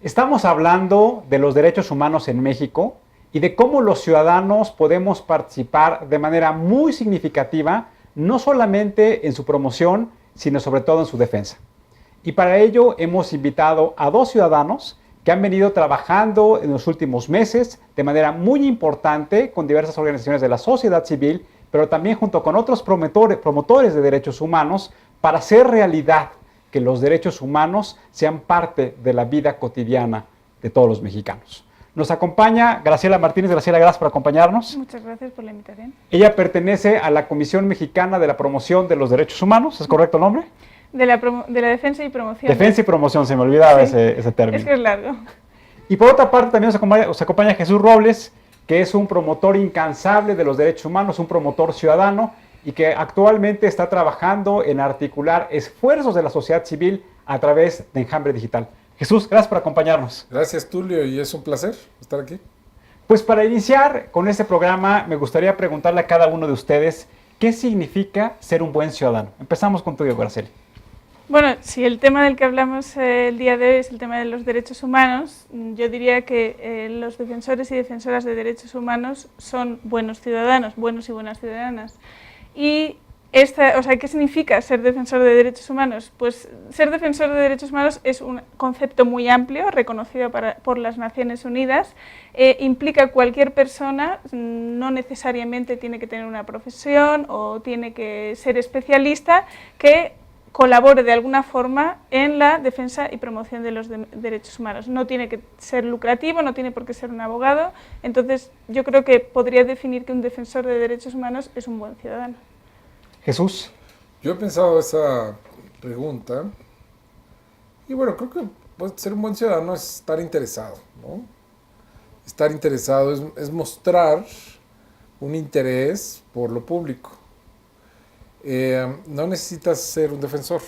Estamos hablando de los derechos humanos en México y de cómo los ciudadanos podemos participar de manera muy significativa, no solamente en su promoción, sino sobre todo en su defensa. Y para ello hemos invitado a dos ciudadanos que han venido trabajando en los últimos meses de manera muy importante con diversas organizaciones de la sociedad civil, pero también junto con otros promotores de derechos humanos para hacer realidad que los derechos humanos sean parte de la vida cotidiana de todos los mexicanos. Nos acompaña Graciela Martínez. Graciela, gracias por acompañarnos. Muchas gracias por la invitación. Ella pertenece a la Comisión Mexicana de la Promoción de los Derechos Humanos, ¿es correcto el nombre? De la defensa y promoción. Defensa y promoción, se me olvidaba Sí, ese término. Es que es largo. Y por otra parte también nos acompaña Jesús Robles, que es un promotor incansable de los derechos humanos, un promotor ciudadano, y que actualmente está trabajando en articular esfuerzos de la sociedad civil a través de Enjambre Digital. Jesús, gracias por acompañarnos. Gracias, Tulio, y es un placer estar aquí. Pues para iniciar con este programa, me gustaría preguntarle a cada uno de ustedes, ¿qué significa ser un buen ciudadano? Empezamos contigo, Graciela. Bueno, si el tema del que hablamos el día de hoy es el tema de los derechos humanos, yo diría que los defensores y defensoras de derechos humanos son buenos ciudadanos, buenos y buenas ciudadanas. Y ¿qué significa ser defensor de derechos humanos? Pues ser defensor de derechos humanos es un concepto muy amplio, reconocido por las Naciones Unidas. Implica cualquier persona, no necesariamente tiene que tener una profesión o tiene que ser especialista, que colabore de alguna forma en la defensa y promoción de los derechos humanos. No tiene que ser lucrativo, no tiene por qué ser un abogado. Entonces, yo creo que podría definir que un defensor de derechos humanos es un buen ciudadano. Jesús. Yo he pensado esa pregunta y bueno, creo que ser un buen ciudadano es estar interesado, ¿no? Estar interesado es mostrar un interés por lo público. No necesitas ser un defensor.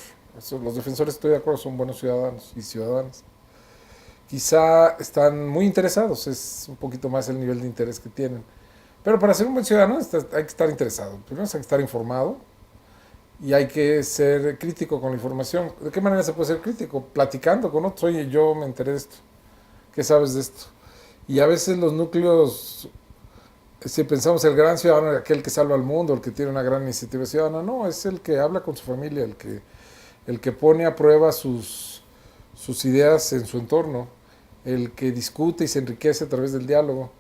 Los defensores, estoy de acuerdo, son buenos ciudadanos y ciudadanas. Quizá están muy interesados, es un poquito más el nivel de interés que tienen. Pero para ser un buen ciudadano hay que estar interesado. Primero hay que estar informado y hay que ser crítico con la información. ¿De qué manera se puede ser crítico? Platicando con otros. Oye, yo me enteré de esto. ¿Qué sabes de esto? Y a veces los núcleos, si pensamos el gran ciudadano es aquel que salva al mundo, el que tiene una gran iniciativa ciudadana, no, es el que habla con su familia, el que pone a prueba sus ideas en su entorno, el que discute y se enriquece a través del diálogo.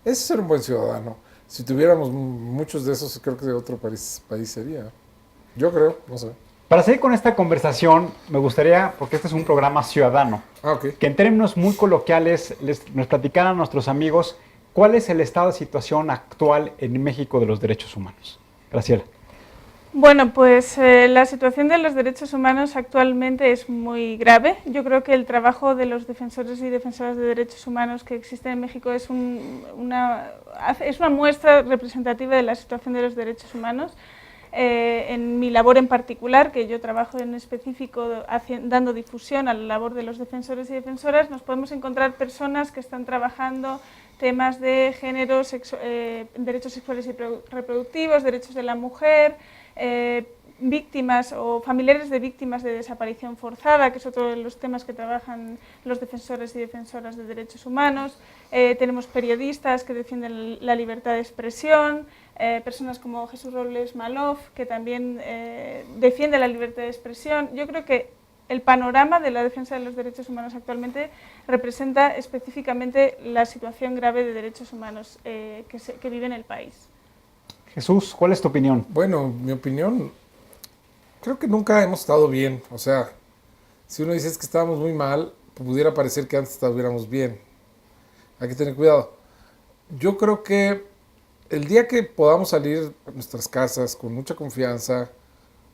Ese es ser un buen ciudadano. Si tuviéramos muchos de esos, creo que de otro país sería. Yo creo, no sé. Para seguir con esta conversación, me gustaría, porque este es un programa ciudadano, Okay. que en términos muy coloquiales nos platicaran a nuestros amigos cuál es el estado de situación actual en México de los derechos humanos. Graciela. Bueno, pues la situación de los derechos humanos actualmente es muy grave. Yo creo que el trabajo de los defensores y defensoras de derechos humanos que existen en México es una muestra representativa de la situación de los derechos humanos. En mi labor en particular, que yo trabajo en específico dando difusión a la labor de los defensores y defensoras, nos podemos encontrar personas que están trabajando temas de género, derechos sexuales y reproductivos, derechos de la mujer, víctimas o familiares de víctimas de desaparición forzada, que es otro de los temas que trabajan los defensores y defensoras de derechos humanos. Tenemos periodistas que defienden la libertad de expresión, personas como Jesús Robles Malof, que también defiende la libertad de expresión. Yo creo que el panorama de la defensa de los derechos humanos actualmente representa específicamente la situación grave de derechos humanos que vive en el país. Jesús, ¿cuál es tu opinión? Bueno, mi opinión, creo que nunca hemos estado bien. O sea, si uno dice que estábamos muy mal, pudiera parecer que antes estuviéramos bien. Hay que tener cuidado. Yo creo que el día que podamos salir a nuestras casas con mucha confianza,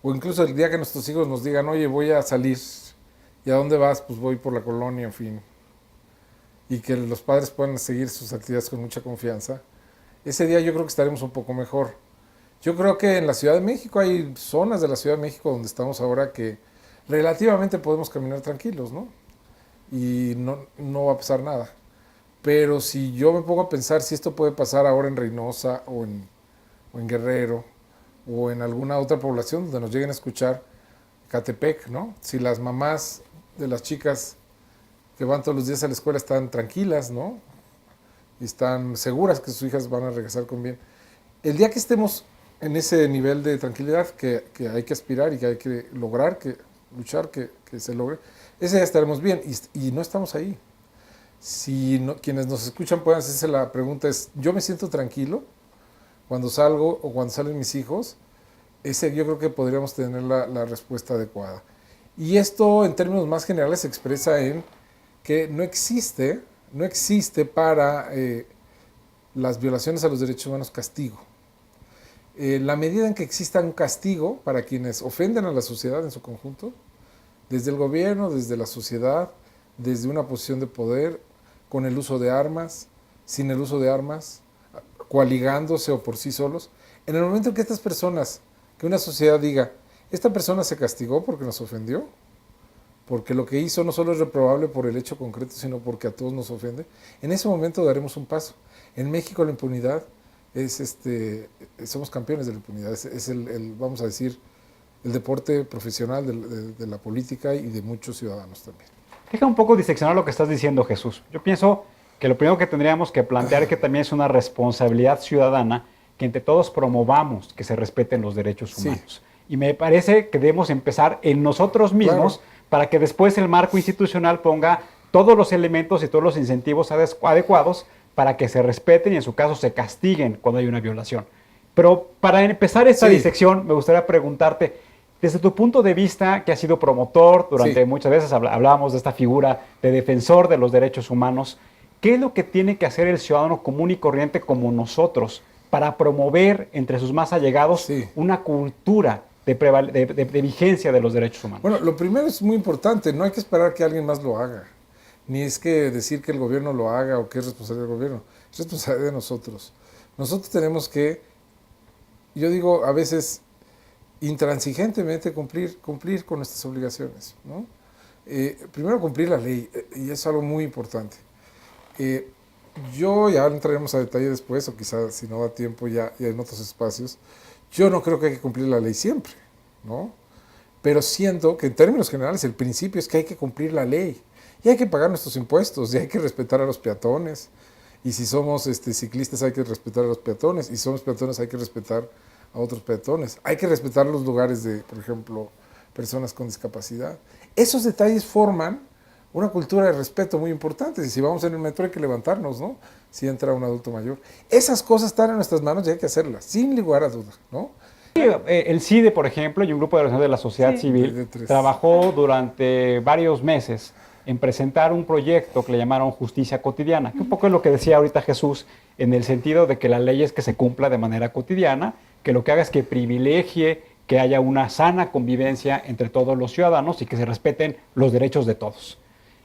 o incluso el día que nuestros hijos nos digan, oye, voy a salir, ¿y a dónde vas? Pues voy por la colonia, en fin. Y que los padres puedan seguir sus actividades con mucha confianza. Ese día yo creo que estaremos un poco mejor. Yo creo que en la Ciudad de México hay zonas de la Ciudad de México donde estamos ahora que relativamente podemos caminar tranquilos, ¿no? Y no va a pasar nada. Pero si yo me pongo a pensar si esto puede pasar ahora en Reynosa o en Guerrero o en alguna otra población donde nos lleguen a escuchar, Catepec, ¿no? Si las mamás de las chicas que van todos los días a la escuela están tranquilas, ¿no? Y están seguras que sus hijas van a regresar con bien. El día que estemos en ese nivel de tranquilidad que hay que aspirar y que hay que lograr, que luchar, que se logre, ese día estaremos bien y no estamos ahí. Si no, quienes nos escuchan puedan hacerse la pregunta es, ¿yo me siento tranquilo cuando salgo o cuando salen mis hijos? Ese yo creo que podríamos tener la respuesta adecuada. Y esto en términos más generales se expresa en que no existe para las violaciones a los derechos humanos castigo. La medida en que exista un castigo para quienes ofenden a la sociedad en su conjunto, desde el gobierno, desde la sociedad, desde una posición de poder, con el uso de armas, sin el uso de armas, coaligándose o por sí solos, en el momento en que estas personas, que una sociedad diga, esta persona se castigó porque nos ofendió, porque lo que hizo no solo es reprobable por el hecho concreto, sino porque a todos nos ofende, en ese momento daremos un paso. En México la impunidad somos campeones de la impunidad, es vamos a decir, el deporte profesional de la política y de muchos ciudadanos también. Deja un poco diseccionar lo que estás diciendo, Jesús. Yo pienso que lo primero que tendríamos que plantear es que también es una responsabilidad ciudadana que entre todos promovamos que se respeten los derechos humanos. Sí. Y me parece que debemos empezar en nosotros mismos, claro, para que después el marco institucional ponga todos los elementos y todos los incentivos adecuados para que se respeten y en su caso se castiguen cuando hay una violación. Pero para empezar esta disección, me gustaría preguntarte, desde tu punto de vista, que has sido promotor, durante muchas veces hablábamos de esta figura de defensor de los derechos humanos, ¿qué es lo que tiene que hacer el ciudadano común y corriente como nosotros para promover entre sus más allegados una cultura de vigencia de los derechos humanos? Bueno, lo primero es muy importante, no hay que esperar que alguien más lo haga, ni es que decir que el gobierno lo haga o que es responsabilidad del gobierno, es responsabilidad de nosotros. Nosotros tenemos que, yo digo a veces, intransigentemente cumplir con nuestras obligaciones, ¿no? Primero cumplir la ley, y es algo muy importante. Yo, ya entraremos a detalle después, o quizás si no da tiempo ya en otros espacios, yo no creo que hay que cumplir la ley siempre, ¿no? Pero siento que en términos generales el principio es que hay que cumplir la ley, y hay que pagar nuestros impuestos, y hay que respetar a los peatones, y si somos ciclistas hay que respetar a los peatones, y si somos peatones hay que respetar a otros peatones. Hay que respetar los lugares de, por ejemplo, personas con discapacidad. Esos detalles forman una cultura de respeto muy importante. Y si vamos en el metro hay que levantarnos, ¿no? Si entra un adulto mayor. Esas cosas están en nuestras manos y hay que hacerlas, sin lugar a dudas, ¿no? El CIDE, por ejemplo, y un grupo de organizaciones de la sociedad civil trabajó durante varios meses en presentar un proyecto que le llamaron Justicia Cotidiana, que un poco es lo que decía ahorita Jesús, en el sentido de que la ley es que se cumpla de manera cotidiana, que lo que haga es que privilegie que haya una sana convivencia entre todos los ciudadanos y que se respeten los derechos de todos.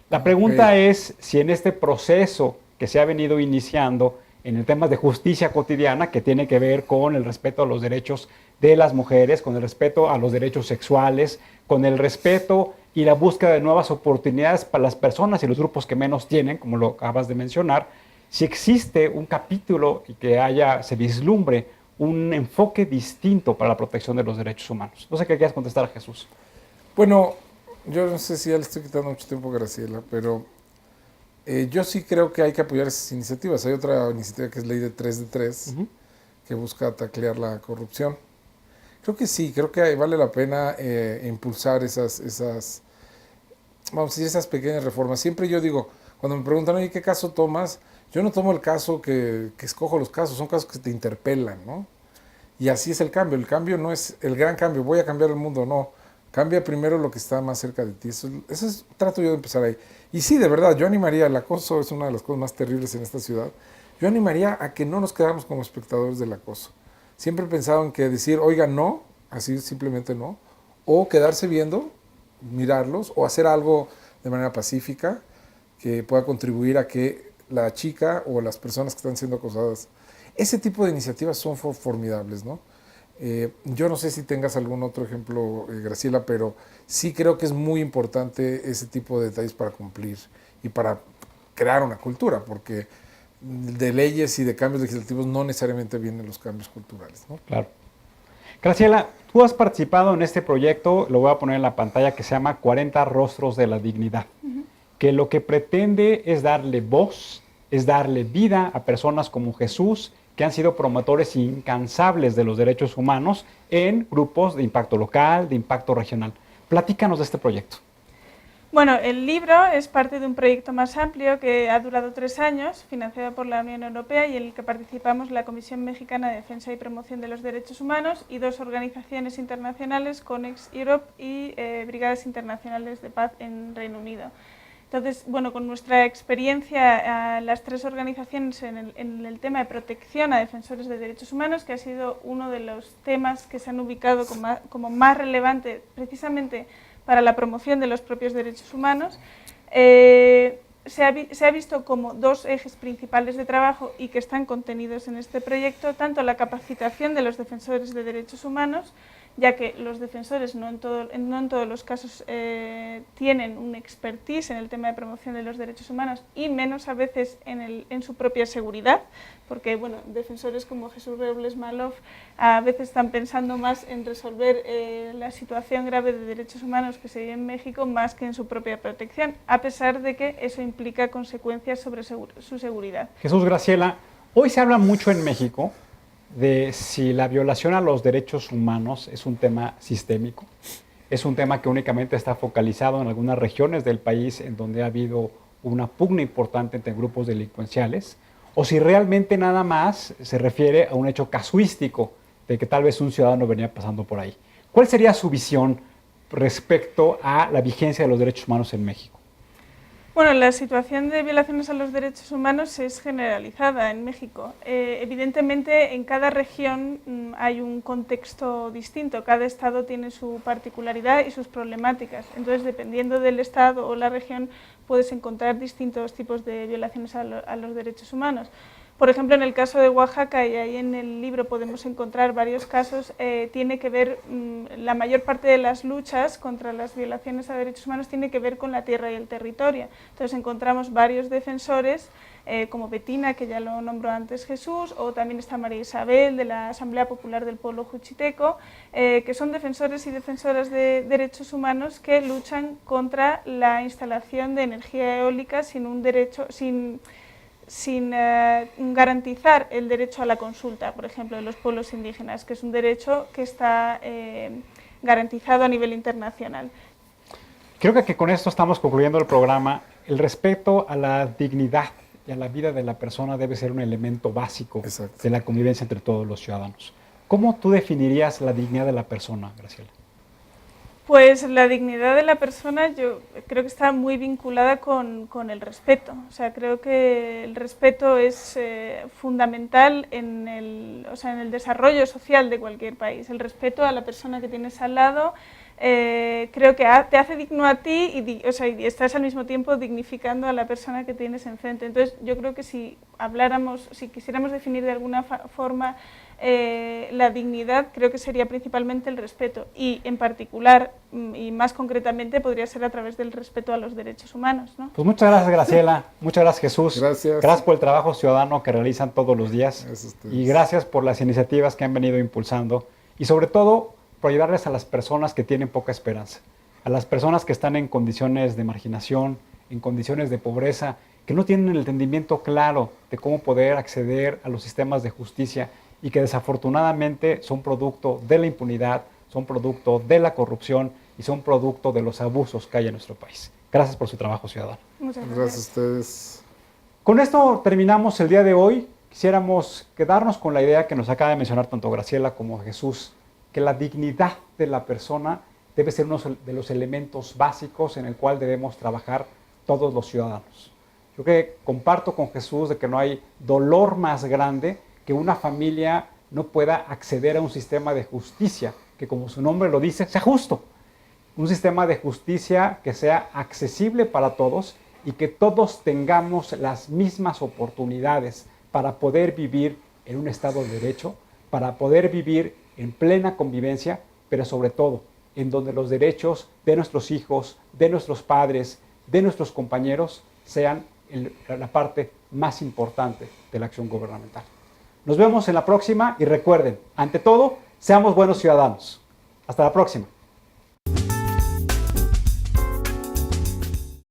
La pregunta es si en este proceso que se ha venido iniciando en el tema de justicia cotidiana, que tiene que ver con el respeto a los derechos de las mujeres, con el respeto a los derechos sexuales, con el respeto y la búsqueda de nuevas oportunidades para las personas y los grupos que menos tienen, como lo acabas de mencionar, si existe un capítulo y que se vislumbre un enfoque distinto para la protección de los derechos humanos. No sé qué quieras contestar, Jesús. Bueno, yo no sé si ya le estoy quitando mucho tiempo a Graciela, pero yo sí creo que hay que apoyar esas iniciativas. Hay otra iniciativa que es Ley de 3 de 3, que busca taclear la corrupción. Creo que sí, creo que vale la pena impulsar esas, vamos a decir, esas pequeñas reformas. Siempre yo digo, cuando me preguntan, oye, ¿qué caso tomas? Yo no tomo el caso que escojo los casos, son casos que te interpelan, ¿no? Y así es el cambio no es el gran cambio, voy a cambiar el mundo, no. Cambia primero lo que está más cerca de ti, trato yo de empezar ahí. Y sí, de verdad, yo animaría, el acoso es una de las cosas más terribles en esta ciudad, yo animaría a que no nos quedáramos como espectadores del acoso. Siempre he pensado en que decir, oiga, no, así simplemente no, o quedarse viendo, mirarlos, o hacer algo de manera pacífica que pueda contribuir a que la chica o las personas que están siendo acosadas, ese tipo de iniciativas son formidables, ¿no? Yo no sé si tengas algún otro ejemplo, Graciela, pero sí creo que es muy importante ese tipo de detalles para cumplir y para crear una cultura, porque de leyes y de cambios legislativos no necesariamente vienen los cambios culturales, ¿no? Claro. Graciela, tú has participado en este proyecto, lo voy a poner en la pantalla, que se llama 40 Rostros de la Dignidad. que lo que pretende es darle voz, es darle vida a personas como Jesús, que han sido promotores incansables de los derechos humanos en grupos de impacto local, de impacto regional. Platícanos de este proyecto. Bueno, el libro es parte de un proyecto más amplio que ha durado 3 años, financiado por la Unión Europea y en el que participamos la Comisión Mexicana de Defensa y Promoción de los Derechos Humanos y 2 organizaciones internacionales, CONEX Europe y Brigadas Internacionales de Paz en Reino Unido. Entonces, bueno, con nuestra experiencia, las 3 organizaciones en el tema de protección a defensores de derechos humanos, que ha sido uno de los temas que se han ubicado como más relevante precisamente para la promoción de los propios derechos humanos, se ha visto como 2 ejes principales de trabajo y que están contenidos en este proyecto, tanto la capacitación de los defensores de derechos humanos, ya que los defensores no en todos los casos tienen un expertise en el tema de promoción de los derechos humanos y menos a veces en su propia seguridad, porque bueno, defensores como Jesús Robles Maloff a veces están pensando más en resolver la situación grave de derechos humanos que se vive en México más que en su propia protección, a pesar de que eso implica consecuencias sobre su seguridad. Jesús, Graciela, hoy se habla mucho en México de si la violación a los derechos humanos es un tema sistémico, es un tema que únicamente está focalizado en algunas regiones del país en donde ha habido una pugna importante entre grupos delincuenciales, o si realmente nada más se refiere a un hecho casuístico de que tal vez un ciudadano venía pasando por ahí. ¿Cuál sería su visión respecto a la vigencia de los derechos humanos en México? Bueno, la situación de violaciones a los derechos humanos es generalizada en México. Evidentemente, en cada región hay un contexto distinto, cada estado tiene su particularidad y sus problemáticas. Entonces, dependiendo del estado o la región, puedes encontrar distintos tipos de violaciones a los derechos humanos. Por ejemplo, en el caso de Oaxaca, y ahí en el libro podemos encontrar varios casos, tiene que ver, la mayor parte de las luchas contra las violaciones a derechos humanos tiene que ver con la tierra y el territorio. Entonces encontramos varios defensores, como Betina, que ya lo nombró antes Jesús, o también está María Isabel, de la Asamblea Popular del Pueblo Juchiteco, que son defensores y defensoras de derechos humanos que luchan contra la instalación de energía eólica sin garantizar el derecho a la consulta, por ejemplo, de los pueblos indígenas, que es un derecho que está garantizado a nivel internacional. Creo que con esto estamos concluyendo el programa. El respeto a la dignidad y a la vida de la persona debe ser un elemento básico de la convivencia entre todos los ciudadanos. ¿Cómo tú definirías la dignidad de la persona, Graciela? Pues la dignidad de la persona yo creo que está muy vinculada con el respeto. O sea, creo que el respeto es fundamental en el desarrollo social de cualquier país. El respeto a la persona que tienes al lado creo que te hace digno a ti y estás al mismo tiempo dignificando a la persona que tienes enfrente. Entonces yo creo que si quisiéramos definir de alguna forma la dignidad, creo que sería principalmente el respeto y en particular y más concretamente podría ser a través del respeto a los derechos humanos, ¿no? Pues muchas gracias, Graciela, muchas gracias, Jesús. Gracias por el trabajo ciudadano que realizan todos los días y gracias por las iniciativas que han venido impulsando y sobre todo por ayudarles a las personas que tienen poca esperanza, a las personas que están en condiciones de marginación, en condiciones de pobreza, que no tienen el entendimiento claro de cómo poder acceder a los sistemas de justicia y que desafortunadamente son producto de la impunidad, son producto de la corrupción y son producto de los abusos que hay en nuestro país. Gracias por su trabajo, ciudadano. Muchas gracias. Gracias a ustedes. Con esto terminamos el día de hoy. Quisiéramos quedarnos con la idea que nos acaba de mencionar tanto Graciela como Jesús, que la dignidad de la persona debe ser uno de los elementos básicos en el cual debemos trabajar todos los ciudadanos. Yo que comparto con Jesús de que no hay dolor más grande que una familia no pueda acceder a un sistema de justicia que, como su nombre lo dice, sea justo. Un sistema de justicia que sea accesible para todos y que todos tengamos las mismas oportunidades para poder vivir en un Estado de Derecho, para poder vivir en plena convivencia, pero sobre todo en donde los derechos de nuestros hijos, de nuestros padres, de nuestros compañeros sean la parte más importante de la acción gubernamental. Nos vemos en la próxima y recuerden, ante todo, seamos buenos ciudadanos. Hasta la próxima.